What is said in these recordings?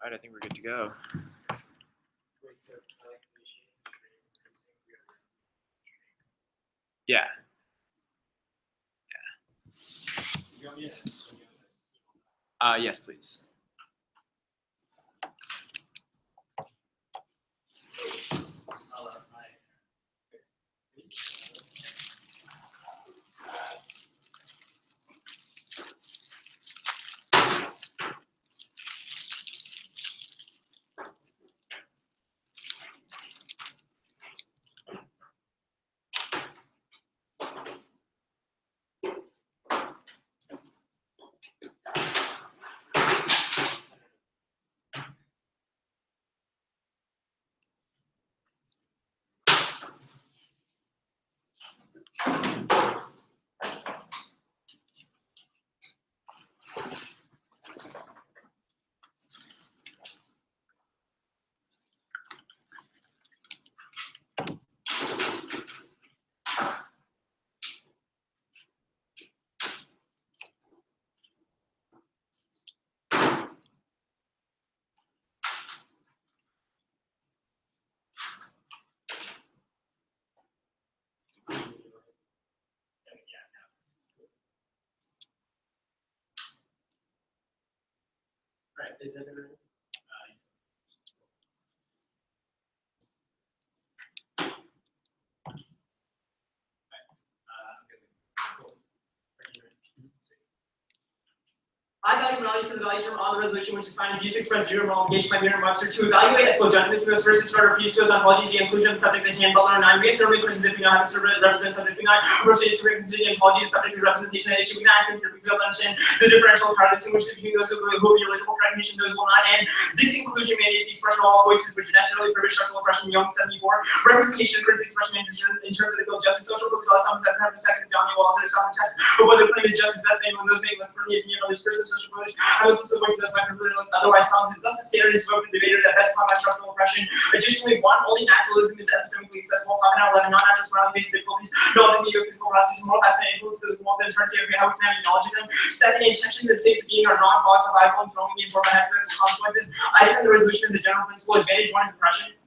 All right, I think we're good to go. Yeah. Yes, please. Right, is that everything? I value knowledge for the value term on the resolution, which is defined as used to express general obligation by Merriam-Webster to evaluate ethical judgment to us versus sort of peace goes ontologies, the inclusion of the subject at hand, Butler 9. We assert questions if we know how to represent subject. We not approach the continuity and ontology of subject as representation of issue. We not ask answer because we understand the differential part distinguished between those who will be eligible for recognition, those who will not. And this inclusion mandates the expression of all voices, which necessarily prohibit structural oppression. Young 74. Representation occurs the expression in terms of the field of justice, social group, some that have a second down the wall, others on the test. But whether the claim is justice, best made when those made must firmly opinion of this person, social voters. This is the voice that my privilege otherwise silences. Thus, the standard is voted debater that best combat structural oppression. Additionally, one, only naturalism is epistemically accessible. 11, non-natural surrounding basic difficulties, knowledge of physical processes, moral facts, and influence physical world, then turns to how we can have knowledge of them. Second, intention that states being are non-cause survival and can only be informed by hypothetical consequences. I defend the resolution as a general principle. Advantage one is oppression.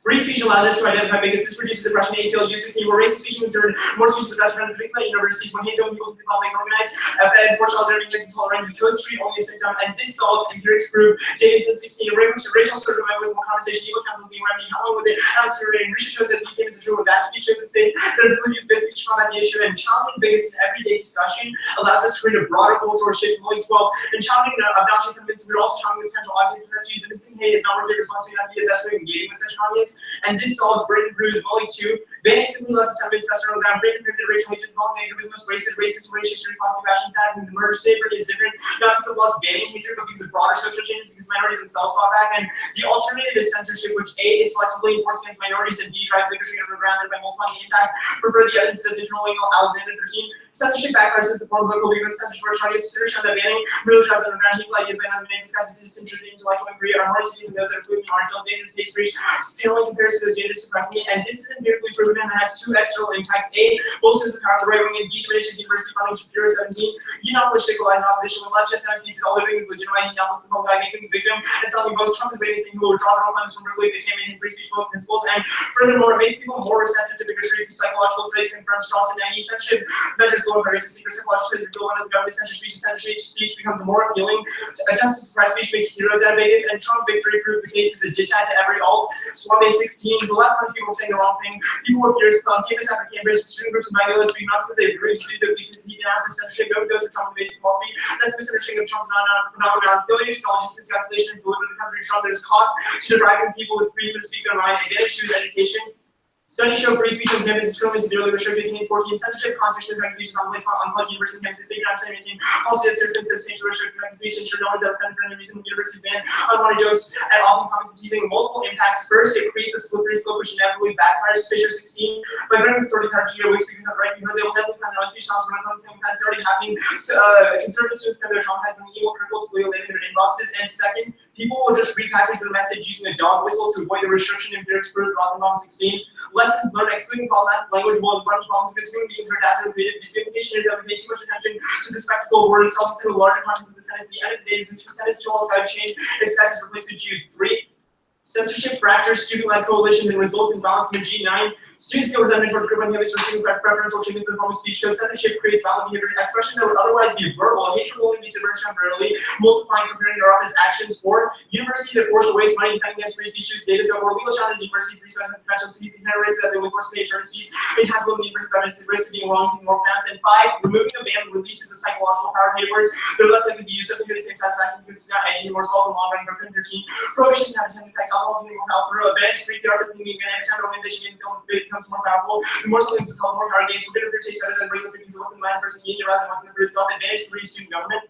Free speech allows us to identify bigots. This reduces oppression. ACLU 16, where racist speech is concerned, more speech is best friend, particularly at universities, when hands on people can public organize, and for child learning against intolerance, and Code Street only a symptom, and this solves empirics prove. Davidson 16, racial sort of with more conversation, evil counsel being remedied, how long with it, how surveying, research shows that these things are true with bad speech in the state, that ability to use bad speech combat the issue, and challenging bigots in everyday discussion allows us to create a broader cultural shift. Only 12, and challenging obnoxious convincing, but also challenging the potential audience that use the missing hate is not worthy of responsibility, not be the best way of engaging with such an audience. And this solves Britain Brews Volume 2. Banning simply less than 7 minutes faster on the ground. Britain prohibited racial hatred, calling negative most racist, racist, compassion, sad, because murder today Britain is different. Not because of laws banning hatred, but because of broader social changes, because minorities themselves fought back. And the alternative is censorship, which A is selectively enforced against minorities, and B drive bigotry underground by multiplying the impact. Prefer the evidence says internally Alexander 13. Censorship backfires since the form of political because censorship targets consider that banning really drives underground hateful ideas by another name discusses disinterested intellectual inquiry are more cities and those that are including marginal data to face breach, still in comparison to the data suppressing it, and this is empirically proven and has two external impacts. A, bolsters the power of the right wing, and B, diminishes university funding. Shapiro 17, Uniopolis equalize in opposition with left just pieces, all they're doing is legitimizing Uniopolis the public eye, making the victim, and selling both Trump is witnessing who will withdraw their claims from regulate they can't maintain free speech both principles, and furthermore, it makes people more receptive to bigotry, to psychological studies confirm Strawson and censorship measures global racist speakers, psychological studies reveal one of the government censorship speech becomes more appealing. Attempts to suppress speech make heroes out of bigots, and Trump victory proves the case is a dissent to every alt. Suave 16, the left wing people saying the wrong thing. People with fears on campus after campus, student groups and regulars speaking not because they agree with you, but because he denounces censorship, no goes for Trump basic policy. That's misunderstanding of Trump phenomenon. Billion knowledge miscalculation is delivered to the country Trump. There's cost to depriving people with freedom to speak their mind, advantage to education. Studies show free speech on campus is currently severely restricted. Contains 14 censorship, constitution, and speech on college university campuses. Speaking on 17, policy that serves substantially restricted speech, ensure no one's ever been for any reason. Universities ban unwanted jokes and often comments teasing multiple impacts. First, it creates a slippery slope which inevitably backfires. Fisher 16, by granting authority power to which speakers have the right to be heard, they will never find no speech sounds when it comes to impacts already happening. Conservative students can their traumatized from evil critical to in their inboxes. And second, people will just repackage their message using a dog whistle to avoid the restriction in lyrics for Rothenbaum 16. Lessons learned: excluding problematic language will run problems because human beings are adaptive and creative. The implication is that we pay too much attention to the spectacle of words, self in the larger context of the sentence. At the end of the day, the sentence to all side change expect is replaced with Jews. 3. Censorship fractures student-led coalitions and results in violence in the G9. Students feel resentment towards group behavior, searching preferential changes in the form of speech code. Censorship creates violent behavior, expression that would otherwise be verbal. Hatred will only be subverted temporarily, multiplying, comparing their office actions. 4. Universities are forced to waste money defending against free speech data. So, where legal challenges university free speech potential cities, the inherent risk that they will force pay attorney fees, and have limited risk of the risk of being wrong, more pronounced. And 5. Removing the ban releases the psychological power of papers. They're less likely to be used as a good same satisfaction because it's not edgy anymore. Solve the long run. 13. Prohibition can have attendant effects. Alcohol can be more health. Through events, free PR, everything again, every time an organization becomes more powerful, the more something becomes more power gains. Forbidden fruit tastes better than regular fruit because what's in the mind person eating it rather than what's in the fruit itself. Advantage 3. Student government.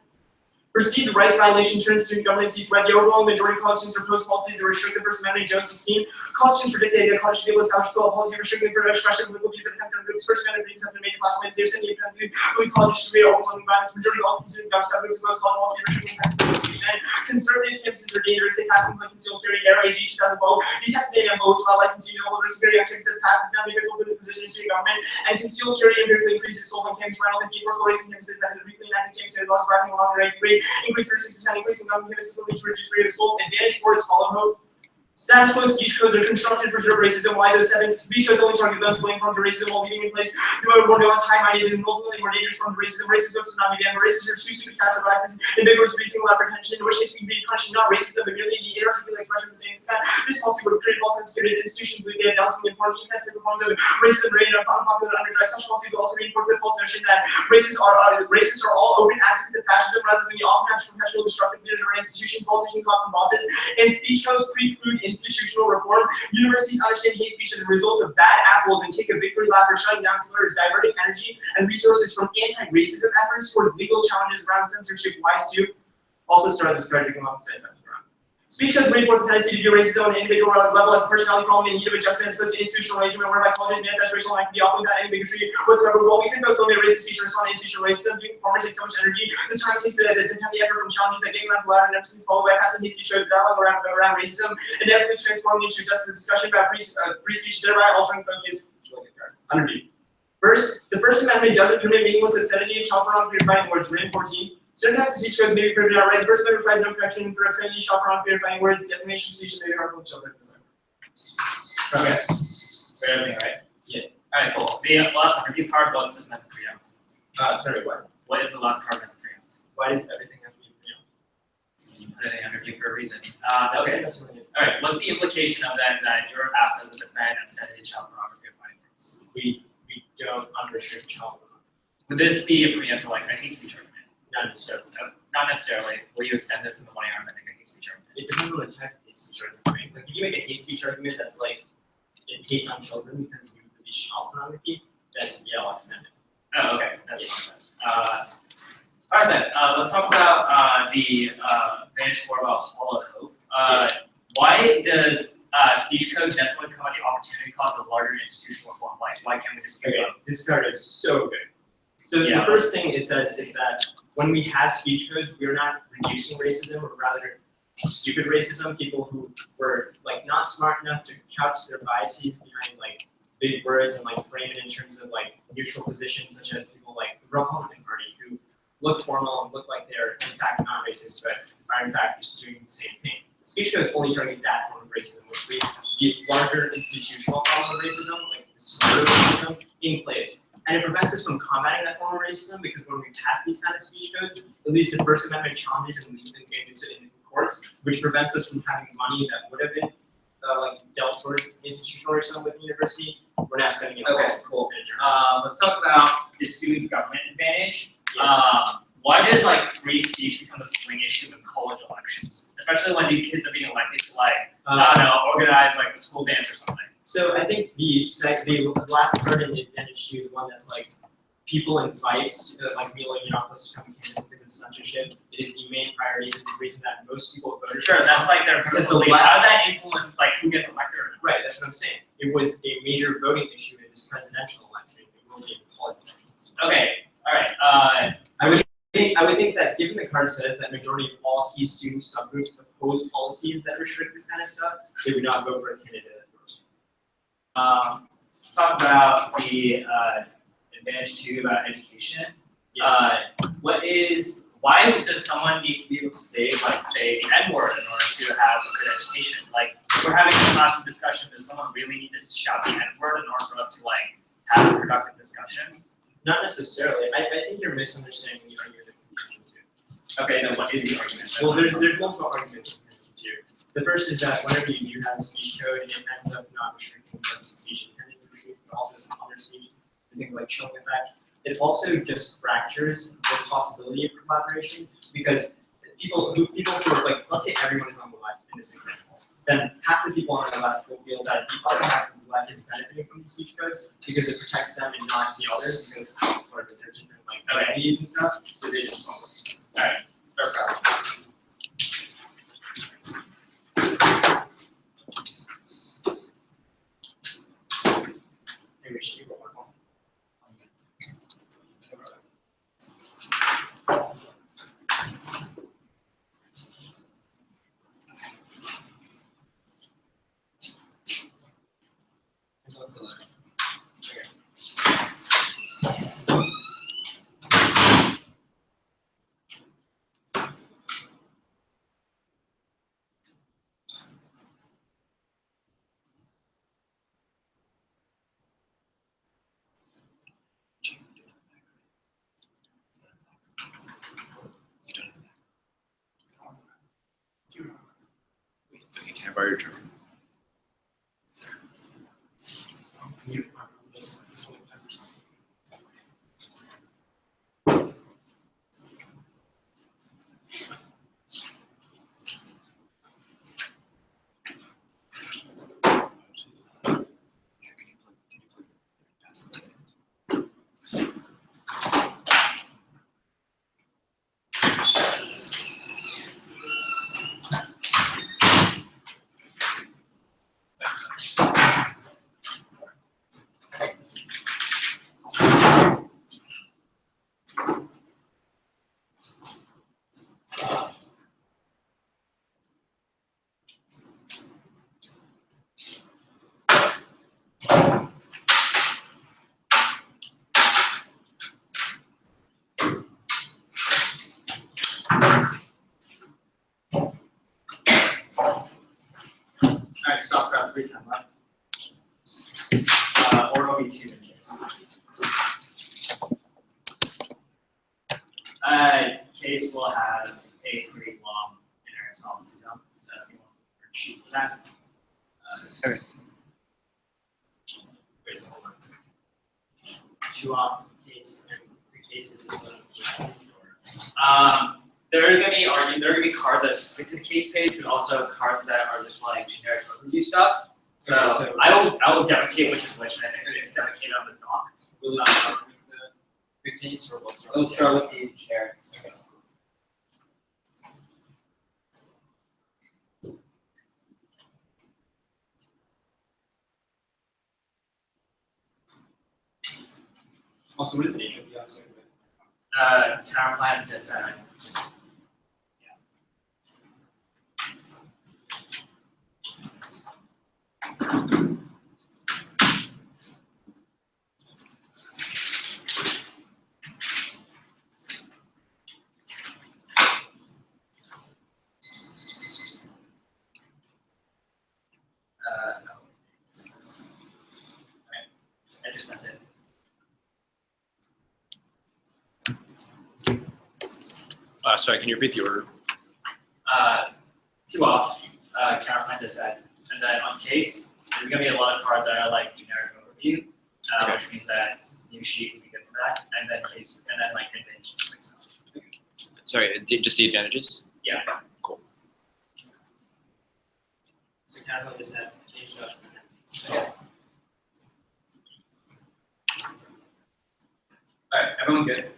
Perceived rights violation turns student government seats red. The overwhelming majority of college students oppose policies that restrict the First Amendment. Jones 16. College students predict that college should be able to establish a policy restricting freedom of expression, political views that depends on groups. First Amendment freedoms have been made possible. They're sending colleges should be overwhelming violence. Majority of all student government subjects oppose college policy restricting expression. Conservative campuses are dangerous. They pass things like concealed carry, RAG 2012. These texts may be votes while licensing holders security activities has passed. This now individual good position in student government and concealed carry empirically increases assault on campus around the people of campuses that has recently enacted campus laws rising along the rate increase 36%, increasing government campus system to reduce rate of assault. Advantage 4 is hollow hope. Status quo speech codes are constructed to preserve racism. Why those 7 speech codes only target those blamed forms of racism while leaving in place promote more nuanced, high-minded, and ultimately more dangerous forms of racism. Racist groups will not be banned, but racists are too soon to cast their biases in big words producing loud pretension, in which case we can be punishing not racism, but merely the inarticulate expression of the same extent. This policy would create false insecurities. Institutions believe they have doubts from the important even forms of racism rated upon unpopular underdressed. Such policy will also reinforce the false notion that racists are all open advocates of fascism rather than the oftentimes professional destructive leaders of our institution, politicians, cops, and bosses. And speech codes preclude institutional reform. Universities understand hate speech as a result of bad apples and take a victory lap for shutting down slurs, diverting energy and resources from anti-racism efforts toward legal challenges around censorship. Wise to also started this credit on the side. Speech codes reinforce the tendency to view racism on the individual level as a personality problem in need of adjustment as opposed to institutional arrangement whereby colleges manifest racial line can be often without any bigotry whatsoever. While we can both eliminate racist speech and respond to institutional racism, doing performer takes so much energy, the time takes to depend the effort from challenges that getting around to ladder and never seems followed by passing hate speech codes dialogue around racism, inevitably transforming into just a discussion about free speech, thereby altering focus. Underneath. First, the First Amendment doesn't permit meaningless obscenity and child pornography fighting words. Written 14. Certain types of speech codes may be prohibited outright. The First Amendment provides no protection for obscenity, child pornography, fighting words, defamation of speech, and may be harmful to children. Okay. For everything, right? Yeah. Alright, cool. The last review card, what's this meant to preempt? Sorry, what? What is the last card meant to preempt? Why does everything have to be preempted? You put it in review for a reason. Okay. Alright, what's the implication of that your app doesn't defend obscenity, child pornography, and fighting words? We don't unrestrict child pornography. Would this be a preempt to like a hate speech argument? Not necessarily. Not necessarily. Will you extend this in the money argument and make a hate speech argument? It depends on the type of hate speech argument. Like if you make a hate speech argument that's like it hates on children because you release child pornography, then yeah, I'll extend it. Oh, okay, that's fine. All right then. Let's talk about the advantage more about hollow hope. Why does speech codes necessarily come at the opportunity cost of larger institutional reform? Like, why can't we just do it? This card is so good. So the first thing it says is that when we have speech codes, we're not reducing racism, or rather stupid racism. People who were like not smart enough to couch their biases behind like big words and like frame it in terms of like neutral positions, such as people like the Republican Party who look formal and look like they're in fact not racist, but are in fact just doing the same thing. Speech codes only target that form of racism, which leaves the larger institutional problem of racism, like the severe racism, in place. And it prevents us from combating that form of racism because when we pass these kind of speech codes, at least the First Amendment challenges in courts, which prevents us from having money that would have been like dealt towards institutional racism within the university. We're not spending it. Okay, cool. Let's talk about the student government advantage. Why does like free speech become a swing issue in college elections, especially when these kids are being elected to like I don't know, organize like the school dance or something? So I think the last part in the advantage to the one that's like people invite like Milo Yiannopoulos to come to campus because of censorship. It is the main priority. It is the reason that most people voted. Sure, that's like their personal belief. How does that influence like who gets elected or not? Right, that's what I'm saying. It was a major voting issue in this presidential election. It will be in college elections. Okay, all right. I would think that given the card says that majority of all key student subgroups oppose policies that restrict this kind of stuff, they would not vote for a candidate that votes. let's talk about the advantage two about education. Why does someone need to be able to say, like, say the N-word in order to have a good education? Like, if we're having a classroom discussion, does someone really need to shout the N-word in order for us to, like, have a productive discussion? Not necessarily. I think you're misunderstanding the argument that we're doing. Okay, then what is the argument? Well, there's multiple arguments here. The first is that whenever you do have speech code, it ends up not restricting just the speech intended to restrict, but also some other speech, things like chilling effect. It also just fractures the possibility of collaboration because people who are like, let's say everyone is on the left in this example, then half the people on the left will feel that the other half of the left is benefiting from these speech codes because it protects them and not the others because for the different like identities and stuff. So they just won't. All right, start practicing. Maybe we should do one more. Okay, can I borrow your charger? Alright, stop crowd 3 times left. Or it'll be 2 minutes. Case will have a pretty long inner solvency dump. So if you want to sheet that. Okay. Wait, so hold on. 2 off case and 3 cases is There are gonna be cards that are specific to the case page, but also cards that are just like generic overview stuff. So, Okay, so I will deprecate which is which, and I think it's deprecated on the doc. will it start with the case or we'll start? Let's start with the generics. Okay. Also, what is the nature of the offset? Counterplan design. No. Alright, I just sent it. Sorry, can you repeat the order? 2 off, counterplan design, and then on case, there's gonna be a lot of cards that are like generic overview, which means that new sheet would be good for that, and then case, and then like advantage specific stuff. Sorry, just the advantages? Yeah. Cool. So kind of is that case of. Alright, everyone good?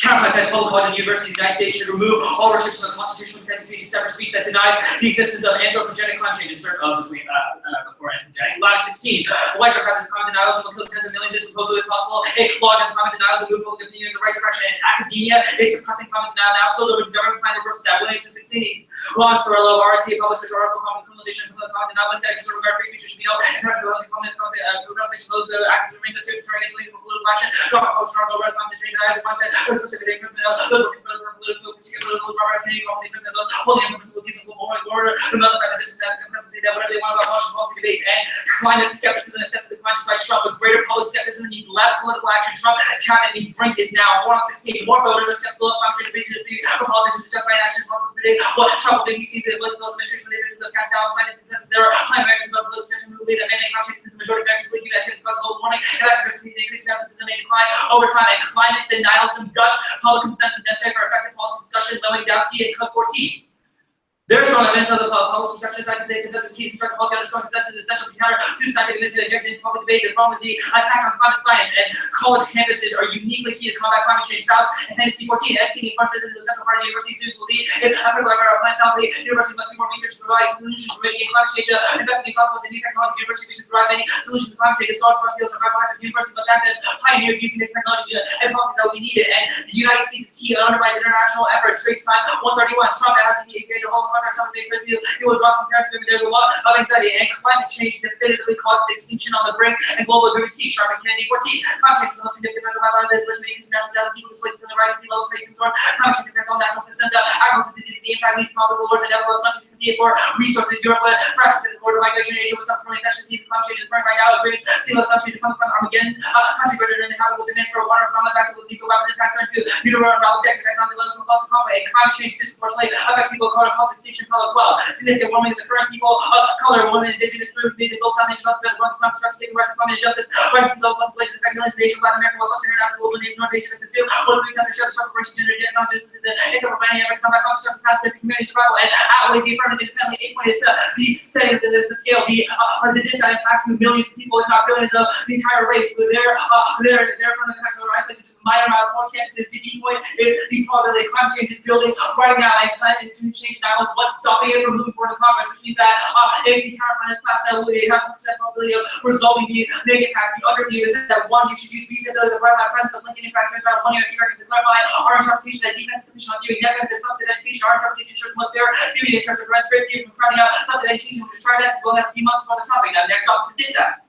Counterplan says public colleges and universities in the United States should remove all restrictions on constitutionally protected speech except for speech that denies the existence of anthropogenic climate change. Insert between before anthropogenic. Law 16. White practice climate denials and will kill tens of millions as proposal as possible. A law against climate denials and move public opinion in the right direction. And academia is suppressing climate denial now spills over to government plan reverse that. Williams 16. Law for a law of RT published a article called criminalization of climate denial. Must get regard free speech should be held and have to pronunciation those that active remains a suit targets legal political action. Government published article arrest climate change denials and said those specific personnel, those working for the political, particular political, Robert Kennedy, company personnel, those holding impermissible views of global order, the fact that this is that the presidency that whatever they want about Washington policy debates and climate skepticism and steps to decline despite Trump, with greater public skepticism needs less political action. Trump cabinet needs brink is now 4 on 16. More voters are skeptical of climate change debates for politicians to justify actions possible to predict what Trump will do. He sees that with those administration leaders will cast down scientific consensus. There are high Americans about political section who believe that man-made climate change is the majority of Americans believe that it's about global warming and that continue to increase emphasis and may decline over time, and climate denialism guts public consensus necessary for effective policy discussion. Lewandowski and Cook 14. There's strong evidence of the public perception scientific consensus key constructive policy underscoring consensus is essential to counter to scientific myths that inject into public debate. The problem is the attack on climate science, and college campuses are uniquely key to combat climate change. Faust and Hennessy 14, educating young citizens is a central part of the university students will lead in effort like our plant healthy. University must do more research to provide solutions for mitigating climate change. Investing in possible to new technology, university research provide many solutions to climate change. As far as skills and private university must act as pioneer of new technology and policies that will be needed. And the United States is key and undermines international efforts. Straits time 131. Trump has to engage the whole contract. Trump is making it will draw comparison. There's a lot of anxiety, and climate change definitively causes extinction on the brink, and global agreement key. Sharp and Kennedy 14. Climate change is the most significant threat of our this list, making international deaths, people displaced from the rising sea levels, making storm. Climate change affects all natural systems, agricultural disease, the impact least conflict wars, and other countries compete for resources. Europe, fractured border migration, Asia with suffering infectious disease. Climate change is burning right now. The greatest sea level climate change is coming from Armageddon. Country greater than inhabitable demands for water from the back to the legal weapons and factor into universal knowledge, economic development, to cost of conflict. And climate change disproportionately affects people of color, cause extinction as well. Significant warming of the current people of color, women, indigenous groups, music, global South Asian, South American, climate construction, taking rights, climate injustice, rising sea level population, affect millions of Asian, Latin American, West Sub-Saharan Africa, global North Asia, and Brazil. One of the reasons share the struggle for gender economic justice in the except for dynamic combat construction, past community survival, and outweighs the affirmative independently. 8 point is the setting, the scale, the disadvantage impacts to millions of people, if not billions of the entire race. With their from the impacts of isolated to the minor amount of college campuses. The B point is the probability climate change is building right now, and climate change now is what's stopping it from moving forward to Congress, which means that if the counterplan is passed, that it has 100% probability of resolving the negative impacts. The other view is that one, you should use reasonability, the right line presence of Lincoln impacts, and 1 year to clarify our interpretation that defense is sufficient on theory, net benefit substantive education. Our interpretation ensures most fair theory in terms of rent script theory from crowding out substantive education, which is tried that we'll have a few months before the topic. Now, next up is the DISAC.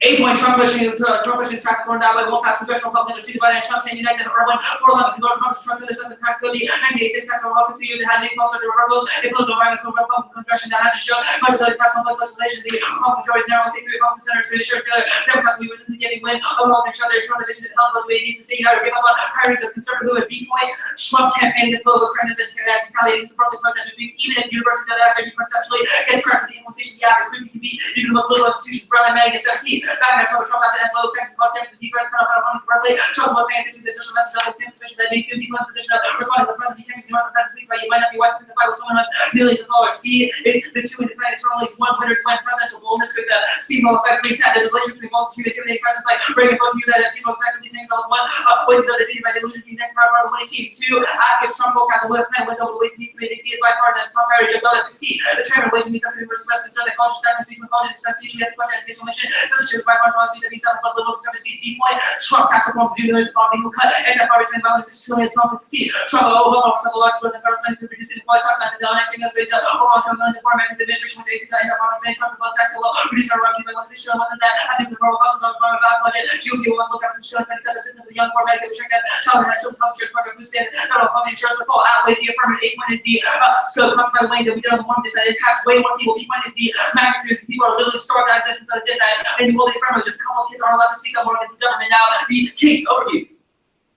8 point, Trump pushing his tax reform down by won't pass congressional Republicans are too divided, and Trump can unite them. Irwin, 411, can go to Congress, Trump to the sense of tax code. The 1986 tax law for 2 years, it had many false starts reversals. A political environment for Republican congression that hasn't shown much ability to pass complex legislation. The Republican majority is now going to take 3 Republican senators to ensure together Democrats will be resistant to giving win of Republican each other. Trump addition to the health of the way it needs to say united or give up on priorities of conservative movement. B point, Trump campaigning against political correctness and retaliating against the public protest. Even if universities that actively perceptually gets credit for the implementation of the act, recruiting can be even the most liberal institutions. Brown and Manning at 17. Back in October, Trump had to end political practice about campuses. He threatened federal funding correctly. Trump's not paying attention to the social message of the campus that may soon be put in the position of responding to the president. He can't just do the tweets like you might not be watching the fight with someone who has millions of followers. C is the 2 independent internal leagues. 1 winners win presidential boldness with the steamroll effect. 3 10. There's a relationship between false security intimidating presidents like Reagan, both knew that steamroll effect really things all in 1. Ways of the by the illusion being next part of the winning team. 2. Active Trump vote the win plan wins over the Ways and Means Committee. They see as bipartisan as top priority. Joe 16. The chairman of Ways and Means Committee was expressed concern that college staff between colleges express teaching at the question educational mission. Censorship of bipartisan policies that 77 but liberal conservative D point. Trump tax reform to do the property will cut anti-poverty spending by 6 trillion. Trump 16. Trump Obama several large growth in federal spending to reduce inequality. Tax line the next thing is based on overall income million poor Americans administration was 8% anti-poverty spending. Trump proposed tax law reducing our revenue by 1.6 trillion. What is that? I think the Republicans on the farm balance budget. GOP will look at 6 trillion spending because assistance for the young poor Medicaid will shrink as child and children's health insurance program boosts in federal funding insurance will fall. Outweighs the affirmative. 8 point is the scope caused by the way that we did on the one that it impacts way more people. B point is the magnitude. People are literally starved out of distance of this and the affirmative. Just a couple of kids aren't allowed to speak up more against the government. Now the case overview.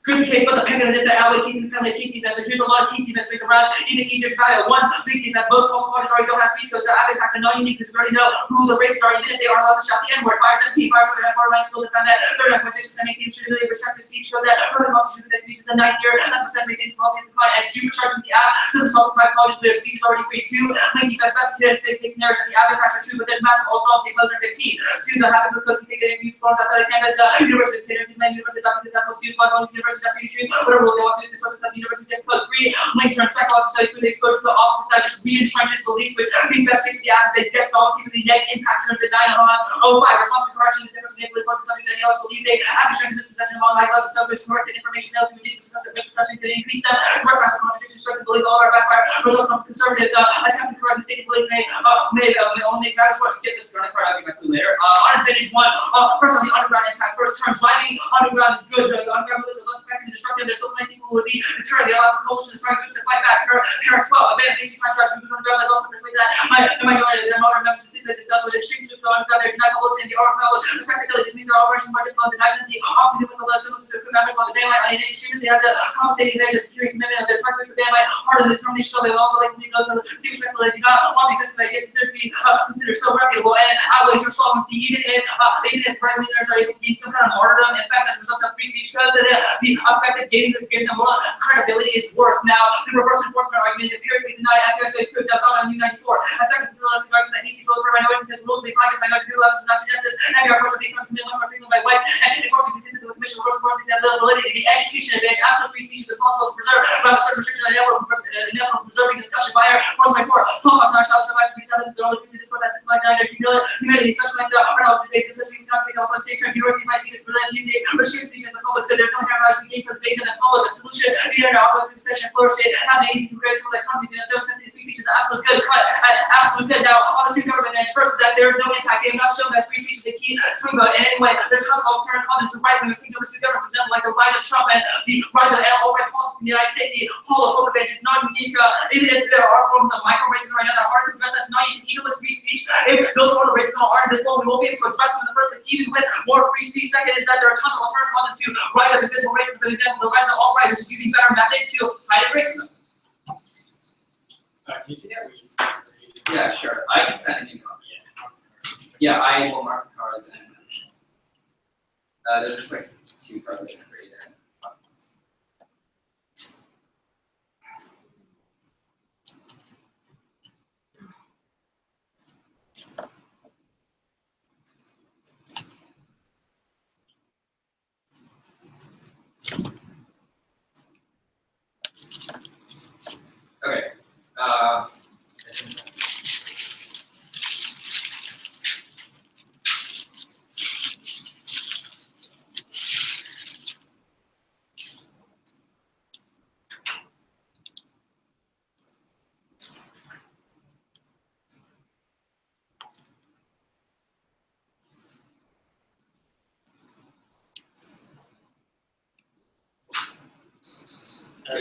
Good case, but the pendant is that outweigh case independently case events. And here's a lot of case events make around even easier to value. 1 big team that most local colleges already don't have speech codes. So I've been not unique because we already know who the races are, even if they aren't allowed to shout the N-word. 517, 517, 4 schools have found that 39.6% make teams should really restricted speech shows that urban constitution that speech is the 9th year, 9% make these policies apply and supercharging the app doesn't solve private colleges where their speech is already free. 2, make the best case scenarios that the app impacts are true, but there's massive alt-off take closer 15. Students that happen because we take their abuse forms outside of campus. University of University of University of University university not free to choose whatever rules they want to. This is the university get put free. Link turn psychological studies through the exposure to the opposite side just re-entrenches beliefs which being best case for the average say get solved for the negative impact turns at 9 on 05. Responsive corrections and difference in the subject's ideological belief they after strengthening misperception of all psychological subjects corrected information else to reduce misperception to increase them. Correct facts and contradictions strengthen beliefs all of our backfire. Results from conservatives attempts to correct mistaken beliefs may only make matters worse. Skip this running part, I'll get back to it later. On advantage 1, first on the underground impact. First term, driving underground is good. The underground movements are less effective and destructive. There's so many people who would be deterred. They allow the coalition to try groups to fight back. Parent 12, abandoned hasty trying to drive groups underground. That's also persuade that the minority, their modern members to see that themselves with extreme to go underground. They do not publicly in the overpower. Respectability, this means their operations more difficult and deny them the opportunity to less similar to the crew members while the daylight alienate extremists. They have the compensating advantage of securing commitment of their target groups of daylight, harder than the determination of they will also like to lead those who be respectful. They do not want the existence that is considered to be considered so reputable and outweighs your solvency, even if right wingers are able to gain some kind of martyrdom. In fact, as a result of free speech code, the effect of giving them more credibility is worse. Now, the reverse enforcement argument is empirically denied FBS proved out on U94. A second pluralistic argument that hate speech rules for minorities because rules may apply against minorities, people levels of national justice, and your approach of being much more frequently by whites, and enforcement is consistent with the commission reverse enforcement have little validity. The education advantage, absolute free speech is impossible to preserve without certain restrictions and inevitable preserving discussion by our 4.4. Holocaust non-child survivors to be settled, they're only considered this one that 6.9 humanity, such like that are not debate, such we cannot speak of on state university, my speech is related to the restricted speech as the public good. There's no generalized game for debate in the public. The solution, either in opposite confession, flourish, and the easy to raise from the economy, and so sensitive free speech is absolute good, cut, absolute good. Now, on the student government edge, first is that there is no impact. They have not shown that free speech is the key swing vote in any way. There's tons of alternative causes to right wing student government, for example, like the rise of Trump and the rise of alt-right politics in the United States. The whole of hope advantage is not unique, even if there are forms of micro-racism right now that are hard to address. That's not unique, even with free speech. If those forms of racism aren't visible, we won't be able to address them in the first place, even with more free speech. Second is that there are tons of alternative causes to rise of invisible racism. For example, the rise of alt-right, which is using better methods to fight racism. Can you do that? Yeah, sure. I can send an email. Yeah, I will mark the cards and there's just like 2 cards in right there. Okay.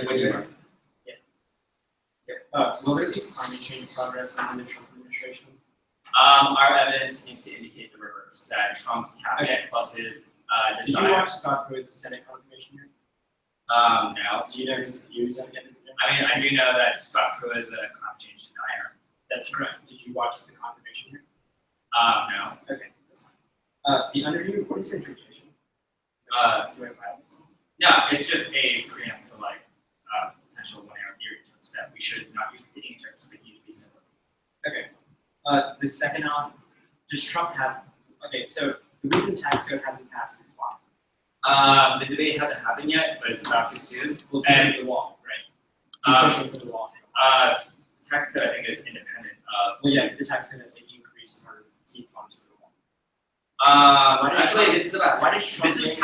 When you are. Will there be climate change progress under the Trump administration? Our evidence seems to indicate the reverse, that Trump's cabinet plus his Did you watch Scott Pruitt's Senate confirmation hearing? No. Do you know his views on it? I mean, I do know that Scott Pruitt is a climate change denier. That's correct. Did you watch the confirmation hearing? No. Okay, that's fine. The underview, what is your interpretation? Do I have violence? No, it's just a preamp to like potential one-error theory terms that we should not use competing terms that use reasonable. Okay. The second on, does Trump have? Okay, so the reason tax code hasn't passed is why? The debate hasn't happened yet, but it's about to soon. Well, And the wall, right? He's pushing for the wall. Tax code, I think, is independent of. Well, yeah, the tax code has to increase in order to keep funds for the wall. Actually, this is about why does Trump this is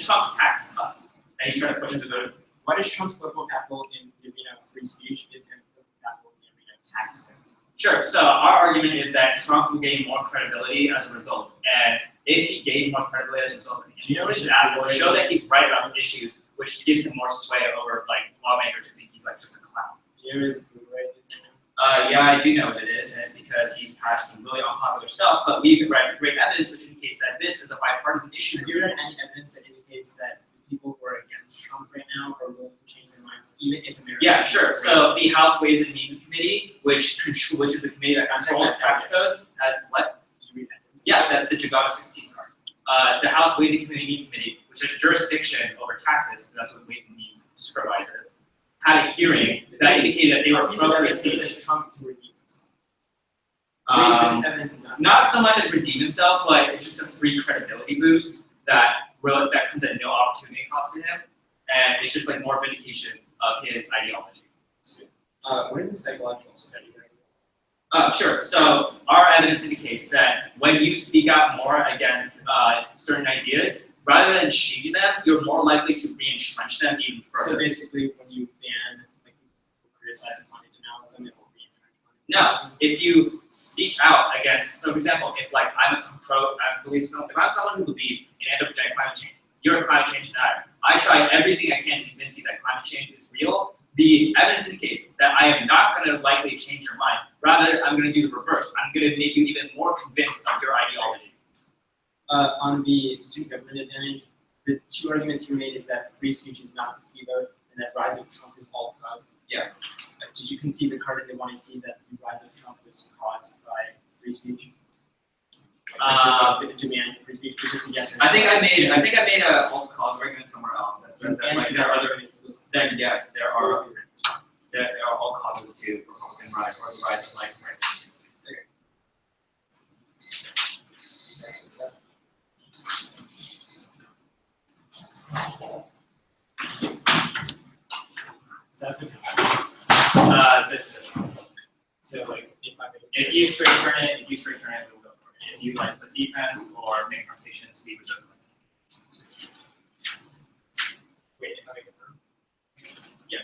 Trump's tax cuts, and he's trying to push into the. Why does Trump's political capital in the arena of free speech give him political capital in the arena of tax codes? Sure. So our argument is that Trump will gain more credibility as a result, and if he gained more credibility as a result, Do you know it will show that he's right about the issues, which gives him more sway over like lawmakers who think he's like just a clown. There is a blue right. Yeah, I do know what it is, and it's because he's passed some really unpopular stuff. But we've read great evidence which indicates that this is a bipartisan issue. Have you read any evidence that indicates that the people who are against Trump right now are willing to change their minds, even if America? Yeah, sure. So the House Ways and Means Committee, which is the committee that controls tax code, has what? Did you read evidence? Yeah, that's the Jagata 16 card. The House Ways and Means Committee, which has jurisdiction over taxes, so that's what Ways and Means supervises, had a hearing that indicated that they were pro-free speech. Trump's to redeem himself. This evidence is Not so much as redeem himself, but it's just a free credibility boost that comes at no opportunity cost to him. and it's just like more vindication of his ideology. What is the psychological study? Sure. So our evidence indicates that when you speak out more against certain ideas, rather than changing them, you're more likely to re-entrench them even further. So basically, when you ban like people criticizing climate denialism, it will re-entrench. No, if you speak out against, so for example, if like I'm someone who believes in anthropogenic climate change, you're a climate change denier. I try everything I can to convince you that climate change is real. The evidence indicates that I am not going to likely change your mind. Rather, I'm going to do the reverse. I'm going to make you even more convinced of your ideology. On the student government advantage, the two arguments you made is that free speech is not free vote, and that rise of Trump is all cause. Yeah. Did you concede the card that want to see that the rise of Trump was caused by free speech? Demand for free speech, which is a yes or no. I think I made a all cause argument somewhere else that says that like, there are other arguments. Then yes, there are all causes to Republican rise or the rise of like right. So that's okay. This position. So like If you straight turn it, we'll go for it. If you like put defense or make rotations, we reserve the right. wait, if I make a move? Yeah.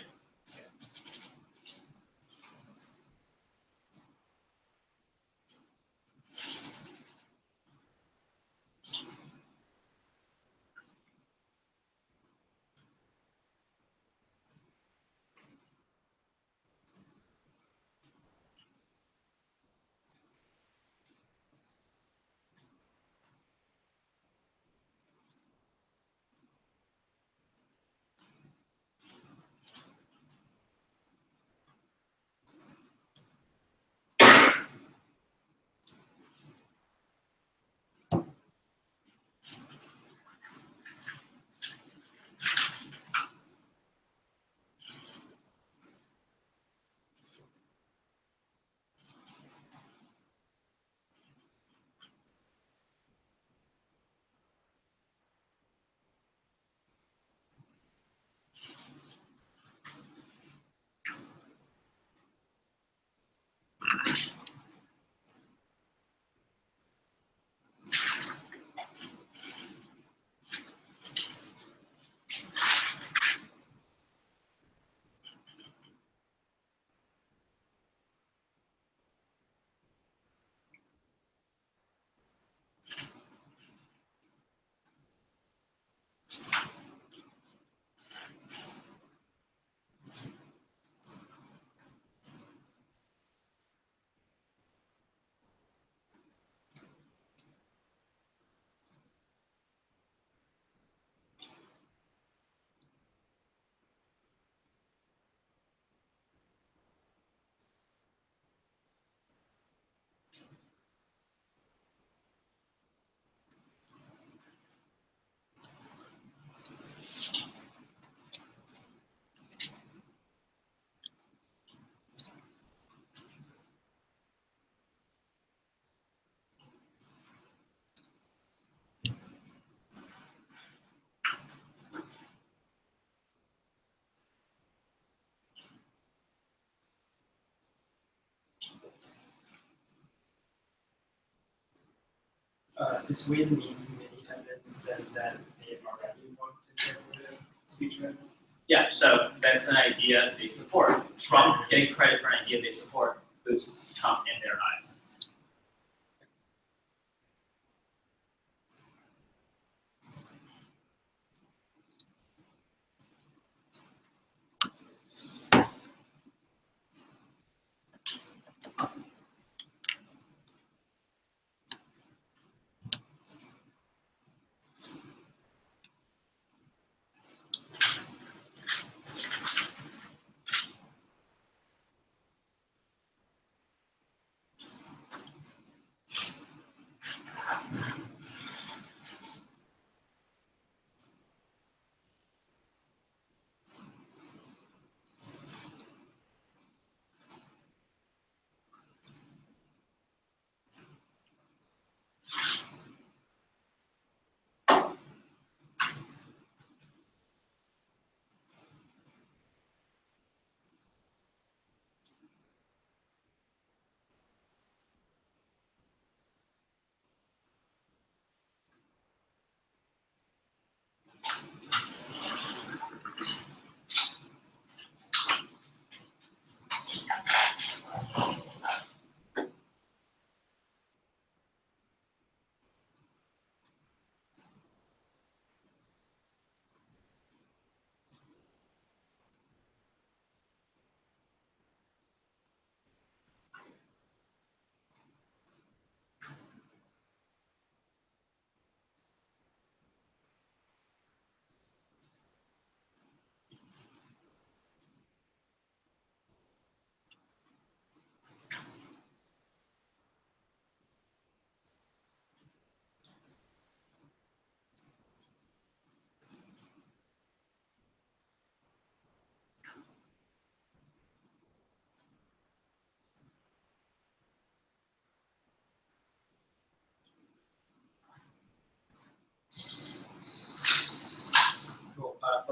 This Ways and Means Committee evidence says that they already want to get rid of speech rights. Yeah, so that's an idea they support. Trump getting credit for an idea they support boosts Trump in their eyes.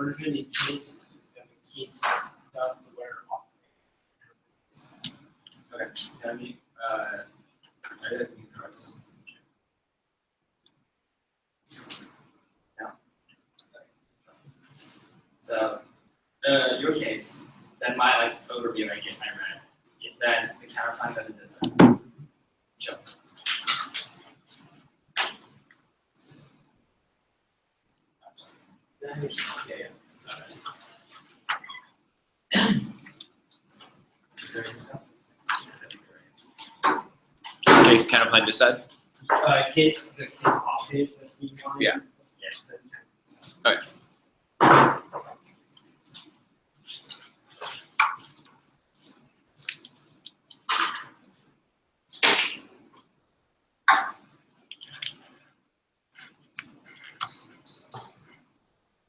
Or is going to be case of the wearer off. Okay. Can we, I didn't think there was. So, your case, then my like overview I get, I read. Then the counterpart that it does. Jump. Yeah. Case counterplan just said. The case off page that's being wanted. Yeah. Yeah. Okay.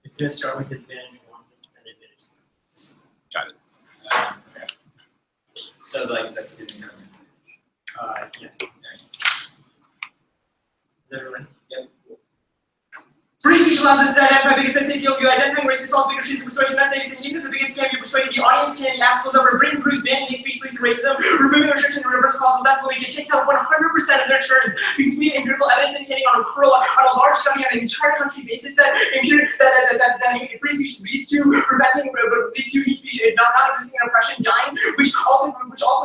It's going to start with advantage 1 and advantage 2. Got it. Okay. So like this is giving Yeah. Is everyone? Yep. Free speech allows us to identify bigots that say you identifying racist false bigotry through persuasion methods, and even if the bigots can be persuaded, the audience can be asked over written proofs banning hate speech, leads to racism, removing restriction and reverse causal. That's what we get takes out 100% of their turns because we have empirical evidence indicating on a large study on an entire country basis that free speech leads to preventing leads to hate speech not existing in oppression dying, which also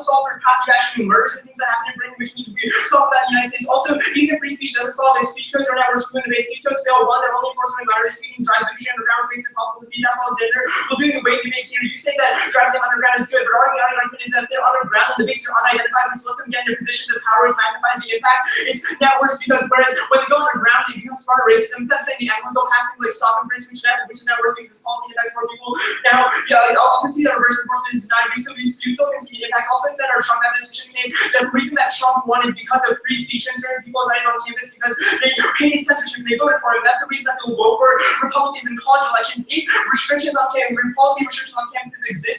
solve for passive action and murders and things that happen in Britain, which means we solve that in the United States. Also, even if free speech doesn't solve it, speech codes are now removing the base. Speech codes fail one. Their only enforcement of minority speaking drives bigotry underground, makes it possible to beat us Alexander. Well, doing the way we make here, you say that driving them underground is good, but our argument is that if they're underground, then the bigots are unidentified, which lets them get into positions of power, which magnifies the impact. It's now worse because whereas when they go underground, they become smarter racism. Instead of saying the N-word, they'll pass things like stop and free speech, which is now worse because this policy impacts more people. Now, yeah, I'll concede that reverse enforcement is denied. You still continue to impact. Also, I said our Trump administration came that the reason that Trump won is because of free speech and certain people invited on campus because they hated censorship and they voted for him. That's the reason that they'll vote for Republicans in college elections. If restrictions on campus, policy restrictions on campuses exist,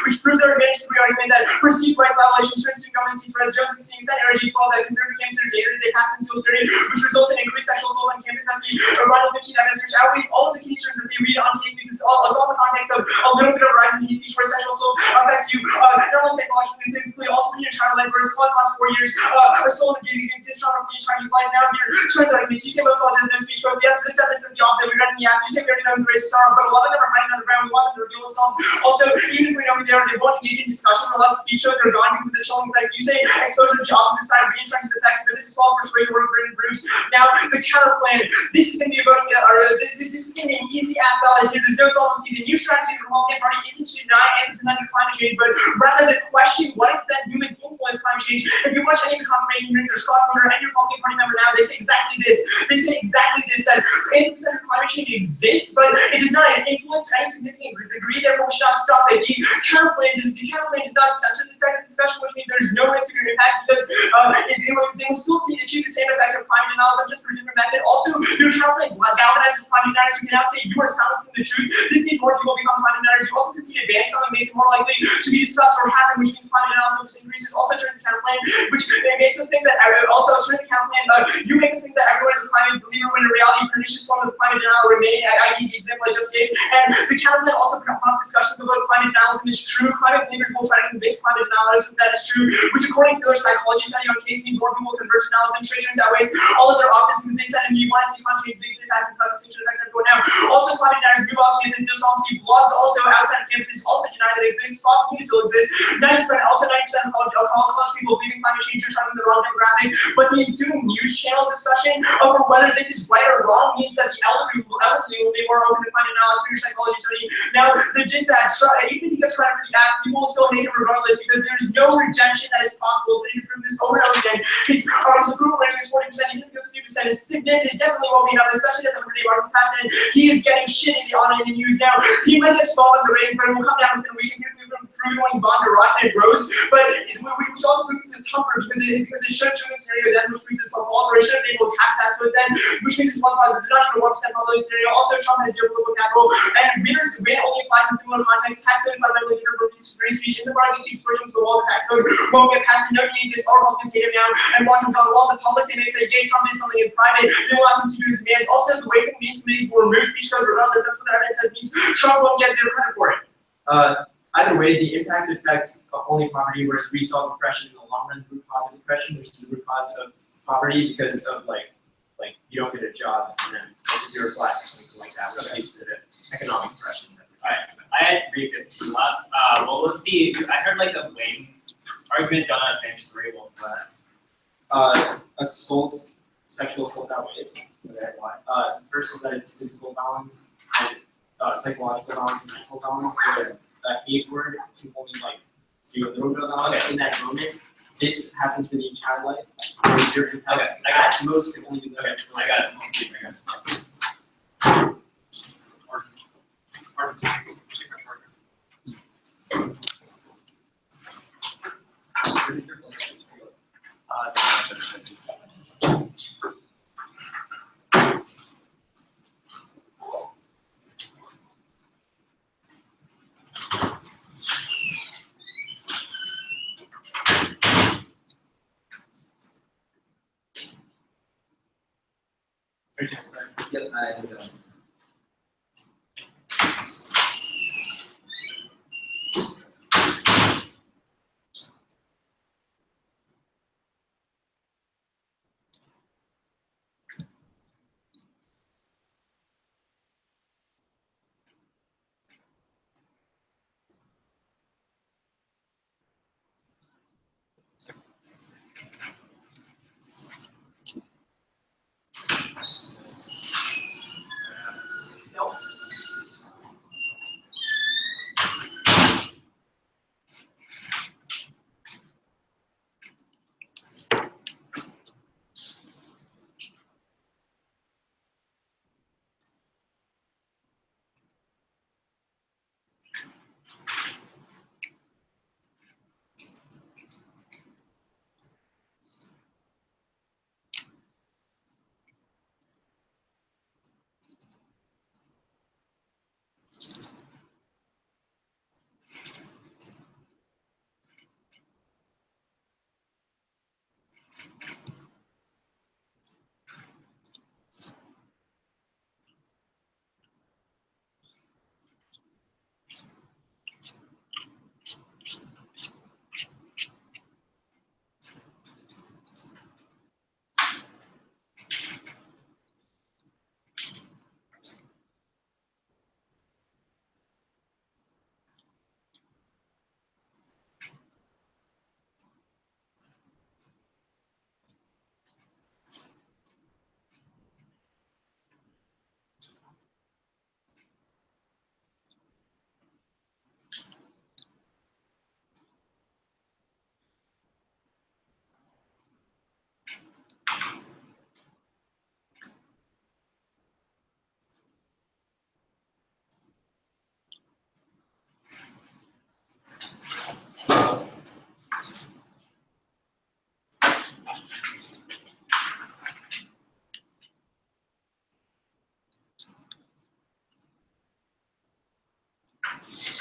which proves our advantage to the argument that perceived rights violations turns to government seats, whereas Jones 16 said energy 12 that conservative campuses are dated, they passed until 30, which results in increased sexual assault on campus. That's the Article 15 evidence, which outweighs all of the cases that they read on case because it's all in the context of a little bit of rising hate speech where sexual assault affects you not only psychologically, physically, also in your entire life, whereas college lasts 4 years, assault that you can discharge from the entire life. Now here, turns out you say most colleges in this speech goes, yes, this evidence is the opposite. We read in the app, you say we already know who the racists are, but a lot of them are hiding underground. We want them to reveal themselves. Also, even if we know who they are, they won't engage in discussion unless the speech shows are gone because of the chilling effect. You say exposure to the opposite side re-entrenches effects, but this is false persuasion word written proofs. Now, the counter plan. This is going to be a voting, this is going to be an easy app ballot here. There's no solvency. The new strategy of the Republican Party isn't to deny and defend climate change, but rather to question what extent humans influence climate change. If you watch any of the confirmation hearings or Scott Voter and your Republican Party member now, they say exactly this. They say exactly this, that anthropocentric climate change exists, but it does not influence to any significant degree, therefore we should not stop it. The counter plan does not censor this type of discussion, which means there's no risk of your impact because they will still achieve the same effect of climate denialism just through a different method. Also, your counter plan galvanizes climate deniers. You can now say you are silencing the truth. This means more people become climate deniers. You also concede banning something makes it more likely to be discussed or happen, which means climate denialism increases. Also, turn the counter plan, which makes us think that you make us think that everyone is a climate believer when in reality pernicious form of climate denial remain, i.e. the example I just gave. And the counter plan also prompts discussions about climate denialism is true. Climate believers will try to convince climate denialism that it's true, which according to their psychology study on case means more people will convert to denialism. Straight turns outweighs all of their options because they said in the wanted to see climate change big impact this doesn't seem to affect everyone now. Also, climate deniers move off campus, no solvency. Blogs also outside of campuses also deny that it exists. Fox News still exists. 90% of college people believe in climate change are trying to the wrong demographic. But the ensuing news channel discussion over whether this is right or wrong means that the elderly will be more open to climate denialism for your psychology study. Now, the gist that even if he gets credit for the act, people will still hate him regardless because there is no redemption that is possible. So he's proved this over and over again. His approval rating is 40%, even if it's 50% is significant. It definitely won't be enough, especially that the 100-day mark is passed in. He is getting shit in the news now. He might get small in the ratings, but it will come down within a week. When bond or rocket and it grows, but which also brings us to comfort because it should show the scenario then, which brings us so false, or it should be able to pass that good then, which means it's 1%, but it's not even 1% probability scenario. Also, Trump has zero political capital, and readers win only applies in similar contexts. Tax code fundamentally different from free speech. Insofar as it keeps pushing to the wall, the tax code won't get passed. No need this. All Republicans hate him now, and watch him gone wall. The public, they may say, "Yay, Trump did something in private." They will not continue his demands. Also, the ways and means committees will remove speech codes regardless. That's what the evidence says means Trump won't get their credit for it. Either way, the impact affects only poverty, whereas resale depression in the long run, the root cause of depression, which is the root cause of poverty because of like you don't get a job and then if you're black or something like that, which leads to the economic depression. Alright, I had 315 left. What was the? I heard like a wing argument done at bench 3. What was that? Assault, sexual assault that ways. Okay, why? First is that it's physical violence, and psychological violence, and mental violence. Whereas hate word can only like do a little bit of violence in that moment. This happens for the entire life. Whereas your impact Okay, I got at most can only do that. Okay, I got it. Yep, I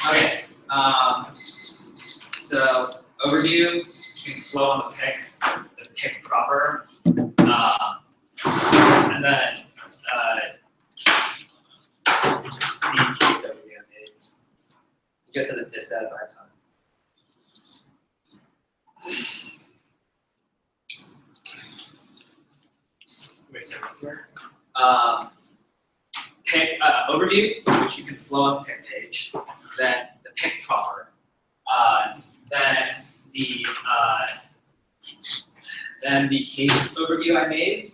Okay. So overview, you can flow on the pick proper, and then the case overview is you get to the dissatisfied time. Pick overview, which you can flow on the pick page, then the pick proper, then the case overview I made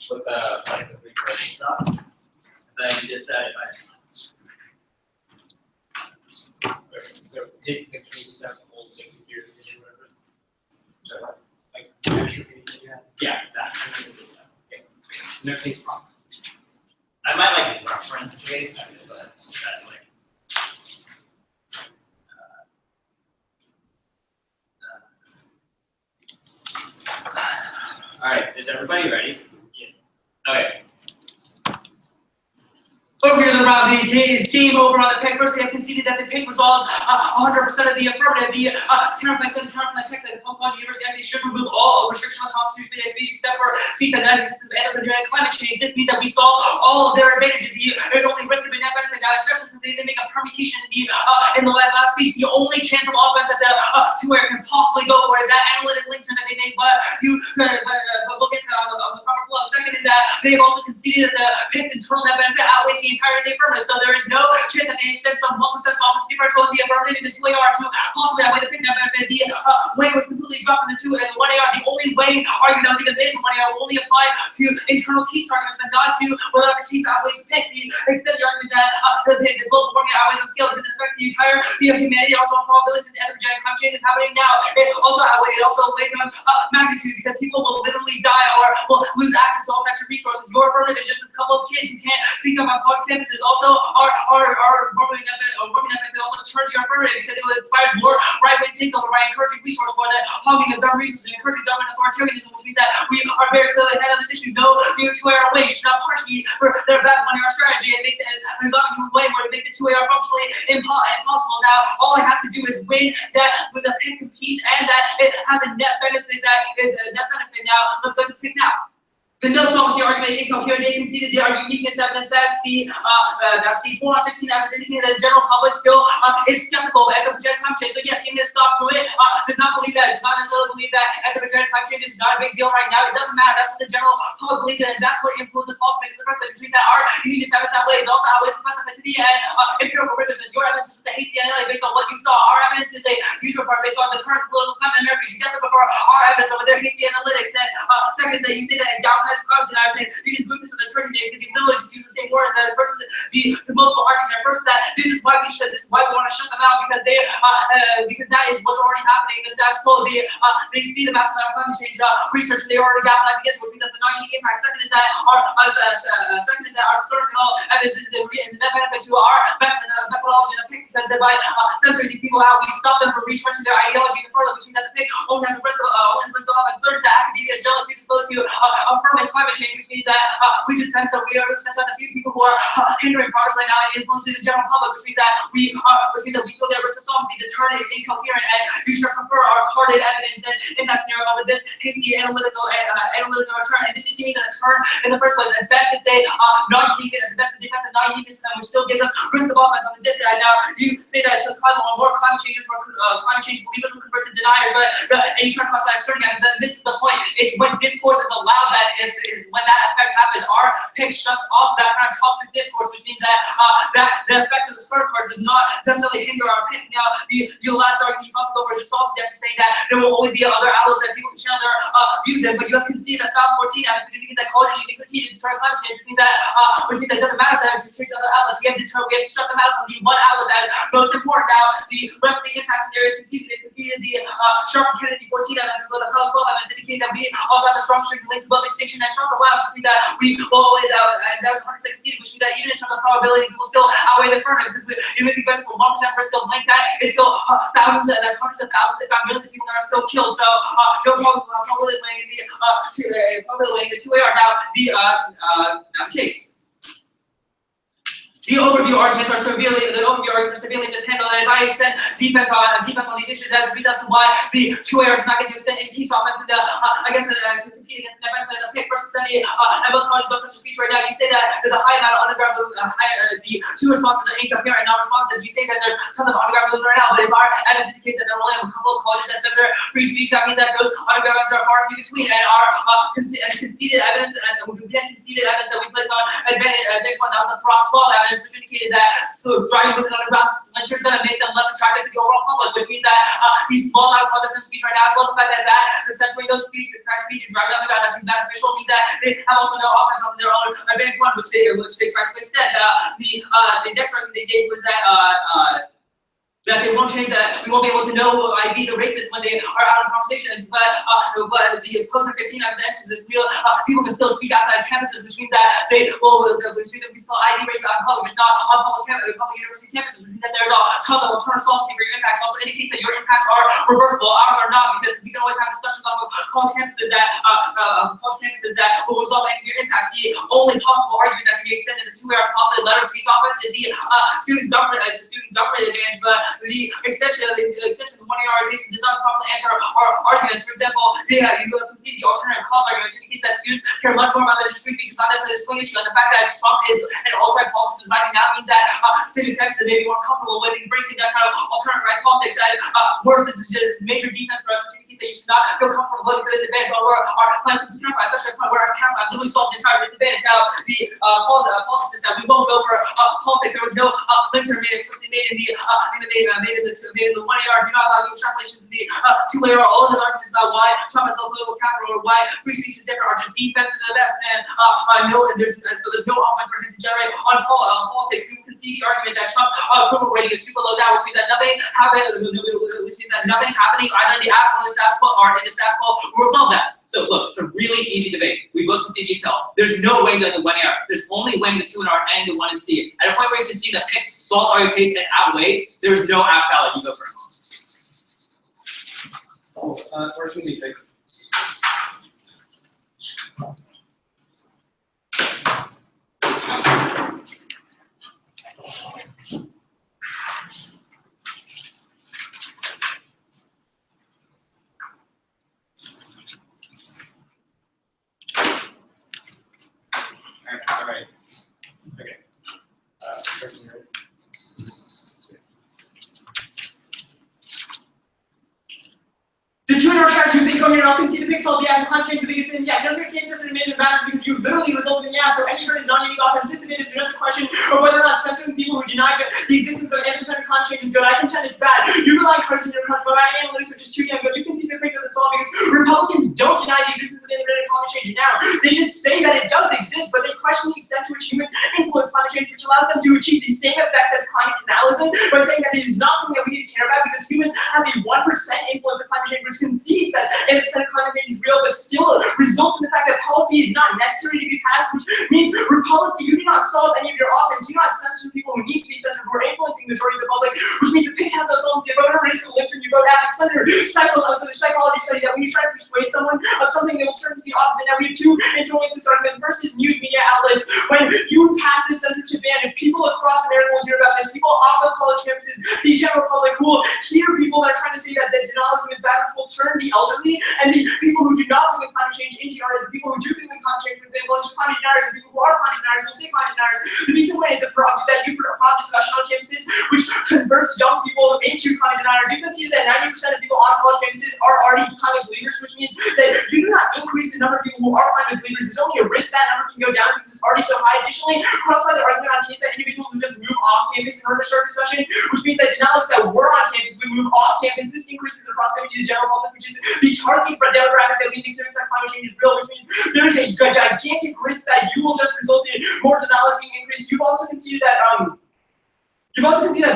with the recurring stuff, and then you just set it by time. So pick the case step, hold it here, whatever. So like attribute that you have. Yeah, that. And then this step. Okay. So no case problem. I might like reference case, but that's like. All right, is everybody ready? Yeah. Okay. Overview of the round, the game over on the pick. First, they have conceded that the pick resolves 100% of the affirmative. The counterpoint text at College University actually should remove all restriction on constitutional speech except for speech that does exist in anthropogenic climate change. This means that we saw all of their advantages. There's only risk of a net benefit now, especially since they didn't make a permutation in the last speech. The only chance of offense that the two-air can possibly go for is that analytic link turn that they made, but we'll get to that on the proper flow. Second is that they have also conceded that the pick's internal net benefit outweighs the entire of the affirmative, so there is no chance that they extend some 1% softness differential in the affirmative in the 2AR to possibly outweigh the pick net benefit. The way was completely dropped in the 2 and the 1AR. The only way argument that was even made in the 1AR will only apply to internal case arguments, but not to whether or not the case outweighs the pick. The extended argument that the global warming outweighs on scale because it affects the entire humanity. Also, on probabilities and anthropogenic climate change is happening now. It also weighs on magnitude because people will literally die or will lose access to all types of resources. Your affirmative is just a couple of kids who can't speak up on college campuses. Also, our warming effect also turns your affirmative because it inspires more right-wing takeover by encouraging resource wars and hogging of government resources and encouraging government authoritarianism, which means that we are very clearly ahead on this issue. No new 2AR way. You should not punish me for their bad 1AR strategy and make and not new way where to make the 2AR functionally impossible. Now, all I have to do is win that with a pick competes and that it has a net benefit now. Let's look at the pick now. The no solvency argument is incoherent. They conceded their uniqueness evidence. That's the 4/16 evidence indicating that the general public still is skeptical of anthropogenic climate change. So yes, even if Scott Pruitt does not believe that, does not necessarily believe that anthropogenic climate change is not a big deal right now. It doesn't matter. That's what the general public believes in, and that's what influences policymakers in the first place. Which means that our uniqueness evidence outweighs also outweighs specificity and empirical witnesses. Your evidence is just a hasty analysis based on what you saw. Our evidence is a usual part based on the current political climate in America. You should definitely prefer our evidence over their hasty analytics. And second is that you say that in crowds and I was saying you can prove this with the attorney name because he literally just used the same word and versus the multiple arguments there. First that this is why we want to shut them out because they because that is what's already happening in the status quo. They see the mathematical climate change research and they already galvanized against it, which means that's the non-unique impact. Second is that our historical evidence is in net benefit to our methodology in the pick because by censoring these people out, we stop them from retrenching their ideology even further, which means that the pick only has a risk of and third is that academia is generally predisposed to affirming climate change, which means that we just censor the few people who are hindering progress right now and influencing the general public, which means that we took that risk of solvency to turn it incoherent, and you should prefer our carded evidence and in that scenario over this hasty analytical return. And this isn't even a turn in the first place. At best, it's a non-uniqueness. At best, it's a defensive non-uniqueness, which still gives us risk of offense on the this side. Now, you say that more climate change believers will convert to deniers, but and you try to cross that skirting guys, then this is the point. It's when discourse is allowed that it is when that effect happens. Our pick shuts off that kind of toxic discourse, which means that the effect of the skirt card does not necessarily hinder our pick. Now, the last argument you possibly over just solves that to saying that there will always be other outlets that people can channel their views in, but you have to see that FAUST 14 evidence, which means that college is uniquely key to deter climate change, which means that it doesn't matter if that restricts other outlets. We have to shut them out from the one outlet that is most important. Now, the rest of the impact scenarios conceded the Sharp and Kennedy 14 evidence as well as the Pellet 12 evidence indicate that we also have a strong string linked to both extinction and sharper wild, which means that we will always and that was 100% conceded, which means that even in terms of probability, we will still outweigh the affirmative because even if we go for 1% versus still link that, it's still thousands, that's hundreds of thousands, if not millions of people that are still killed. So no problem probably weighing the 2AR. Now the case. The overview arguments are severely mishandled, and if I extend defense on these issues, that's the reason as to why the 2AR does not get to extend any case offense in the to compete against the net benefit of the pick versus the and most colleges don't such a speech right now. You say that there's a high amount of underground the two responses are incoherent and non-responsive. You say that there's tons of underground moves right now, but if our evidence indicates that there are only a couple of colleges that censor free speech, that means that those underground moves are far in between, and our conceded evidence that we place on advantage one, that was the Prop 12 evidence, which indicated that driving with underground splinters going to make them less attractive to the overall public, which means that these small amount of contests in speech right now, as well as the fact that the censoring those speech and driving underground actually beneficial, means that they have also no offense on their own advantage one, which they try to extend. The next argument they gave was that they won't change that, we won't be able to know ID the racists when they are out in conversations, but the post-15 evidence this people can still speak outside campuses, which means that which means that we still ID racists on public, just not on public university campuses, which means that there's a tons of alternative solvency for your impacts, also indicates that your impacts are reversible, ours are not, because we can always have discussions on college campuses that will resolve any of your impact. The only possible argument that can be extended to 2 hours possibly letters based off of is the student government advantage, but the extension of the 1 AR does not properly answer our arguments. For example, you can see the alternative cause argument, which indicates that students care much more about the free speech, not necessarily the swing issue, and the fact that Trump is an alt-right politics advising now means that student Texas may be more comfortable with embracing that kind of alternative right politics. And worse, this is just major defense for us, which indicates that you should not feel comfortable voting for this advantage over our plan to secure, especially at a point where our camp literally solves the entire disadvantage. Now, the politics is that we won't go for politics. There was no linter made in the 1 AR. Do not allow the extrapolations in the 2 AR. All of those arguments about why Trump has no political capital or why free speech is different are just defensive at best. And there's no offline for him to generate on politics. You can see the argument that Trump approval rating is super low now, which means that nothing happening either in the app or in the stats poll will resolve that. So look, it's a really easy debate. We both can see detail. There's no way that the 1 AR. There's only weighing the 2 and R and the 1 and C. At a point where you can see that pick solves all your case and outweighs, there's no app valid. You go for it. Where should we pick? All right. Okay. The 2 AR strategy was incoming and all can see the pixel of the app content to biggest in none of your cases are major matters because you literally result in so any turn is non-unique offense. This is just a question of whether or not censoring people who deny the existence of any type of content is good. I contend it's bad. You rely on cards in your cards, but my analytics are just too damn good. You can see the pick doesn't solve because Republicans don't deny the existence of integrated climate change now. They just say that it does exist, but they question the extent to which humans influence climate change, which allows them to achieve the same effect as climate denialism by saying that it is not something that we need to care about because humans have a 1% influence of climate change, which concedes that an extent of climate change is real, but still results in the fact that policy is not necessary to be passed, which means you do not solve any of your offense. You do not censor people who need to be censored, who are influencing the majority of the public, which means the pick has no solvency. If I risk of link when you vote Alex Senator, the psychology study that when you try to persuade someone of something, they will turn to the opposite. Now we have 2 influences argument versus news media outlets. When you pass this censorship ban, and people across America will hear about this, people off of college campuses, the general public who will hear people that are trying to say that denialism is bad, will turn the elderly and the people who do not believe in climate change into the people who do believe in climate change, for example, into climate deniers, and people who are climate deniers will say climate deniers. The reason why it's a problem that you put a broad discussion on campuses, which converts young people into climate deniers. You can see that 90% of people on college campuses are already climate believers, which means that you do not increase the number of people who are climate believers. There's only a risk that number can go down because it's already so high. Additionally, crossed by the argument on case that individuals will just move off campus in order to start discussion, which means that denialists that were on campus would move off campus. This increases the proximity to the general public, which is the target demographic that we need to convince that climate change is real, which means there is a gigantic risk that you will just result in more denialists being increased. You've also considered that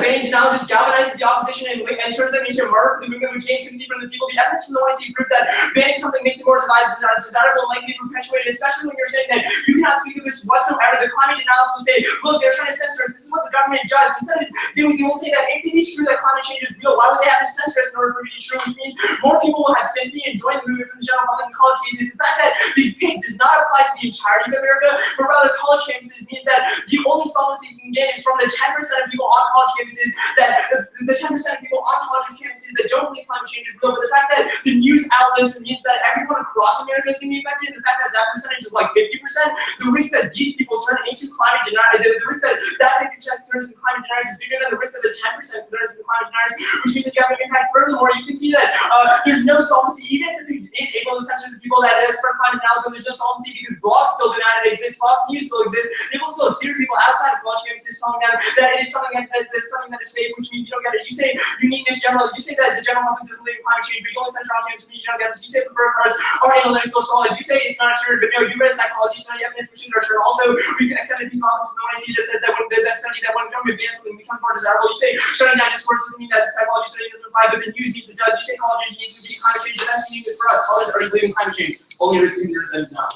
banning denial just galvanizes the opposition and turns them into a martyr for the movement, which gains sympathy from the people. The evidence from the ONC proves that banning something makes it more desirable and likely to perpetuate it, especially when you're saying that you cannot speak of this whatsoever. The climate denialists will say, look, they're trying to censor us. This is what the government does. Instead of they will say that if it is true that climate change is real, why would they have to censor us in order for it to be true? Which means more people will have sympathy and join the movement from the general public in college cases. The fact that the PIC does not apply to the entirety of America, but rather college campuses means that the only solvency you can get is from the 10% of people on college campuses, that the 10% of people on college campuses that don't believe climate change is real, but the fact that the news outlets means that everyone across America is going to be affected, the fact that that percentage is like 50%, the risk that these people turn into climate deniers, the risk that 50% turns into climate deniers is bigger than the risk that the 10% turns into climate deniers, which means that you have an impact. Furthermore, you can see that there's no solvency, even if it is able to censor the people that spread climate denialism, there's no solvency because blogs still deny that it exists, Fox News still exists, people still hear people outside of college campuses telling them that it is something that's something that is fake, which means you don't get it. You say uniqueness general, you say that the general public doesn't believe in climate change, but you only censor on campus, which means you don't get this. You say preferred cards are analytics so solid. You say it's not true, but no, you read psychology study evidence, which is our turn. Also, we can extend a piece of evidence from the OIC that says that when the study that when government bans something becomes more desirable. You say shutting down discourse doesn't mean that the psychology study doesn't apply, but the news means it does. You say colleges need to be climate change, but that's uniqueness for us. Colleges already believe in climate change. Only risking your than now.